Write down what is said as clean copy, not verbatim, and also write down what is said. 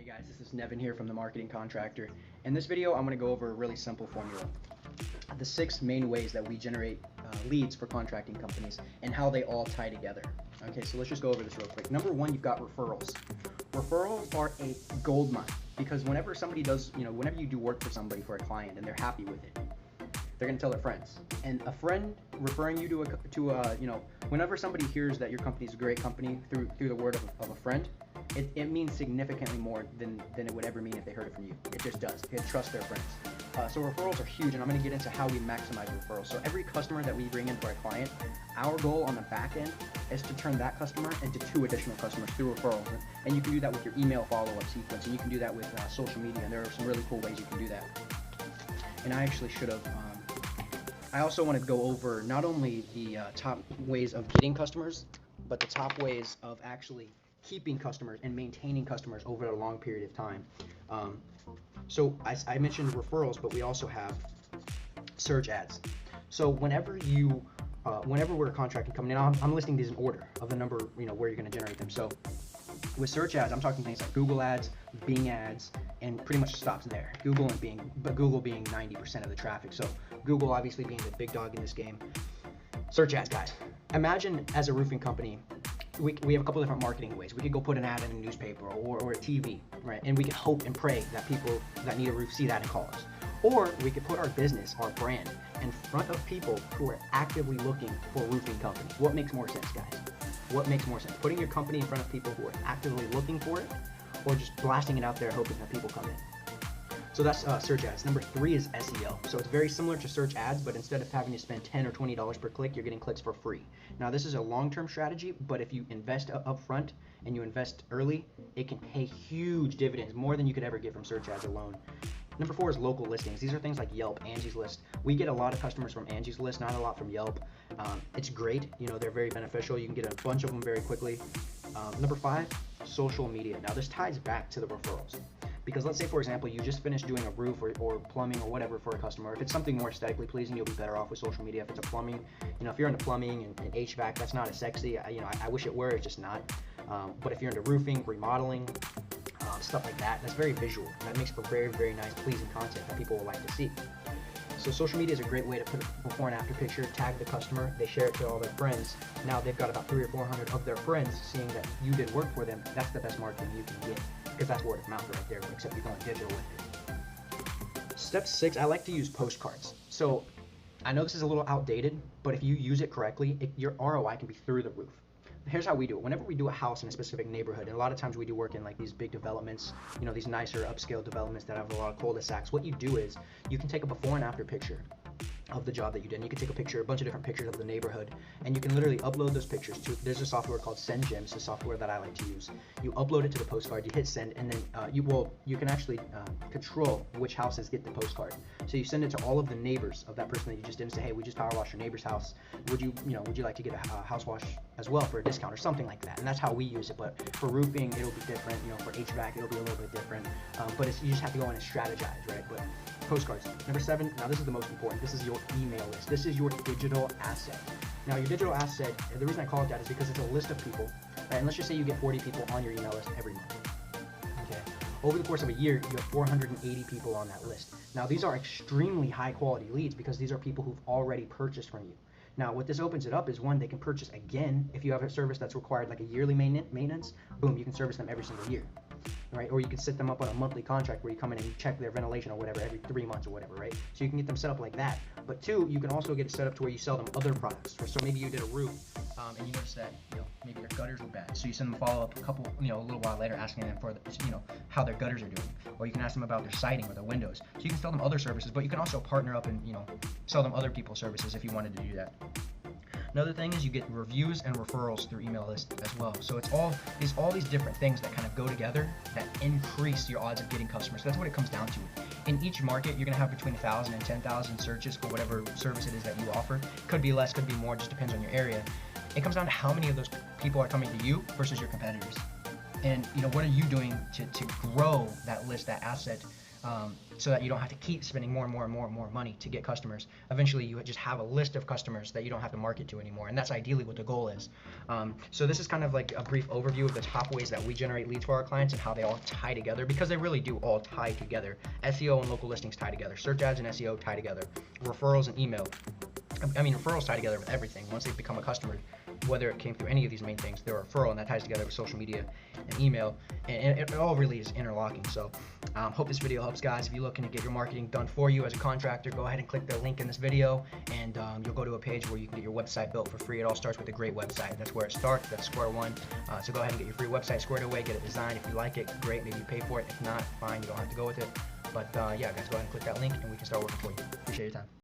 Guys, this is Nevin here from the Marketing Contractor. In this video, I'm going to go over a really simple formula. The 6 main ways that we generate leads for contracting companies and how they all tie together. Okay, so let's just go over this real quick. Number 1, you've got referrals. Referrals are a gold mine because whenever somebody does, whenever you do work for somebody, for a client, and they're happy with it, they're going to tell their friends. And a friend referring you whenever somebody hears that your company is a great company through the word of a friend, it means significantly more than it would ever mean if they heard it from you. It just does. They trust their friends. So referrals are huge, and I'm going to get into how we maximize referrals. So every customer that we bring in for a client, our goal on the back end is to turn that customer into 2 additional customers through referrals. And you can do that with your email follow-up sequence, and you can do that with social media, and there are some really cool ways you can do that. And I actually should have... I also want to go over not only the top ways of getting customers, but the top ways of actually keeping customers and maintaining customers over a long period of time. So I mentioned referrals, but we also have search ads. So whenever we're a contracting company, now I'm listing these in order of the number, where you're going to generate them. So with search ads, I'm talking things like Google ads, Bing ads, and pretty much stops there. Google and Bing, but Google being 90% of the traffic. So Google obviously being the big dog in this game. Search ads, guys. Imagine as a roofing company, we have a couple different marketing ways. We could go put an ad in a newspaper or a TV, right? And we can hope and pray that people that need a roof see that and call us. Or we could put our business, our brand, in front of people who are actively looking for roofing companies. What makes more sense, guys? What makes more sense? Putting your company in front of people who are actively looking for it, or just blasting it out there hoping that people come in? So that's search ads. Number 3 is SEO. So it's very similar to search ads, but instead of having to spend $10 or $20 per click, you're getting clicks for free. Now this is a long-term strategy, but if you invest up front and you invest early, it can pay huge dividends, more than you could ever get from search ads alone. Number 4 is local listings. These are things like Yelp, Angie's List. We get a lot of customers from Angie's List, not a lot from Yelp. It's great. They're very beneficial. You can get a bunch of them very quickly. Number 5, social media. Now this ties back to the referrals. Because let's say, for example, you just finished doing a roof or plumbing or whatever for a customer. If it's something more aesthetically pleasing, you'll be better off with social media. If it's a plumbing, if you're into plumbing and HVAC, that's not as sexy. I wish it were, it's just not. But if you're into roofing, remodeling, stuff like that, that's very visual. That makes for very, very nice, pleasing content that people will like to see. So social media is a great way to put a before and after picture, tag the customer, they share it to all their friends. Now they've got about 300 or 400 of their friends seeing that you did work for them. That's the best marketing you can get, because that's word of mouth right there, except you're going digital with it. Step 6, I like to use postcards. So I know this is a little outdated, but if you use it correctly, your ROI can be through the roof. Here's how we do it. Whenever we do a house in a specific neighborhood, and a lot of times we do work in like these big developments, these nicer upscale developments that have a lot of cul-de-sacs, what you do is you can take a before and after picture of the job that you did. And you can take a bunch of different pictures of the neighborhood, and you can literally upload those pictures to, there's a software called SendGem. It's a software that I like to use. You upload it to the postcard, you hit send, and then you can actually control which houses get the postcard. So you send it to all of the neighbors of that person that you just did and say, hey, we just power washed your neighbor's house. Would you like to get a house wash as well for a discount or something like that? And that's how we use it. But for roofing, it'll be different. For HVAC, it'll be a little bit different. But you just have to go in and strategize, right? But postcards. Number 7, now this is the most important. This is your email list. This is your digital asset. Now your digital asset, the reason I call it that is because it's a list of people, right? And let's just say you get 40 people on your email list every month. Okay. Over the course of a year, you have 480 people on that list. Now these are extremely high quality leads because these are people who've already purchased from you. Now what this opens it up is, one, they can purchase again. If you have a service that's required like a yearly maintenance, boom, you can service them every single year. Right? Or you can set them up on a monthly contract where you come in and you check their ventilation or whatever every 3 months or whatever, right? So you can get them set up like that. But 2, you can also get it set up to where you sell them other products. So maybe you did a roof and you noticed that maybe their gutters were bad. So you send them a follow-up a little while later asking them for how their gutters are doing. Or you can ask them about their siding or their windows. So you can sell them other services, but you can also partner up and sell them other people's services if you wanted to do that. Another thing is you get reviews and referrals through email list as well. So it's all these different things that kind of go together that increase your odds of getting customers. So that's what it comes down to. In each market, you're going to have between 1,000 and 10,000 searches for whatever service it is that you offer. Could be less, could be more, just depends on your area. It comes down to how many of those people are coming to you versus your competitors. And what are you doing to grow that list, that asset, so that you don't have to keep spending more and more and more and more money to get customers. Eventually, you just have a list of customers that you don't have to market to anymore, and that's ideally what the goal is. So this is kind of like a brief overview of the top ways that we generate leads for our clients and how they all tie together, because they really do all tie together. SEO and local listings tie together. Search ads and SEO tie together. Referrals and email. I mean, referrals tie together with everything. Once they become a customer, whether it came through any of these main things, they're a referral, and that ties together with social media and email, and it all really is interlocking. So hope this video helps, guys. If you're looking to get your marketing done for you as a contractor, go ahead and click the link in this video, and you'll go to a page where you can get your website built for free. It all starts with a great website. That's where it starts. That's square one. So go ahead and get your free website squared away, get it designed. If you like it, great. Maybe you pay for it. If not, fine. You don't have to go with it. But yeah, guys, go ahead and click that link, and we can start working for you. Appreciate your time.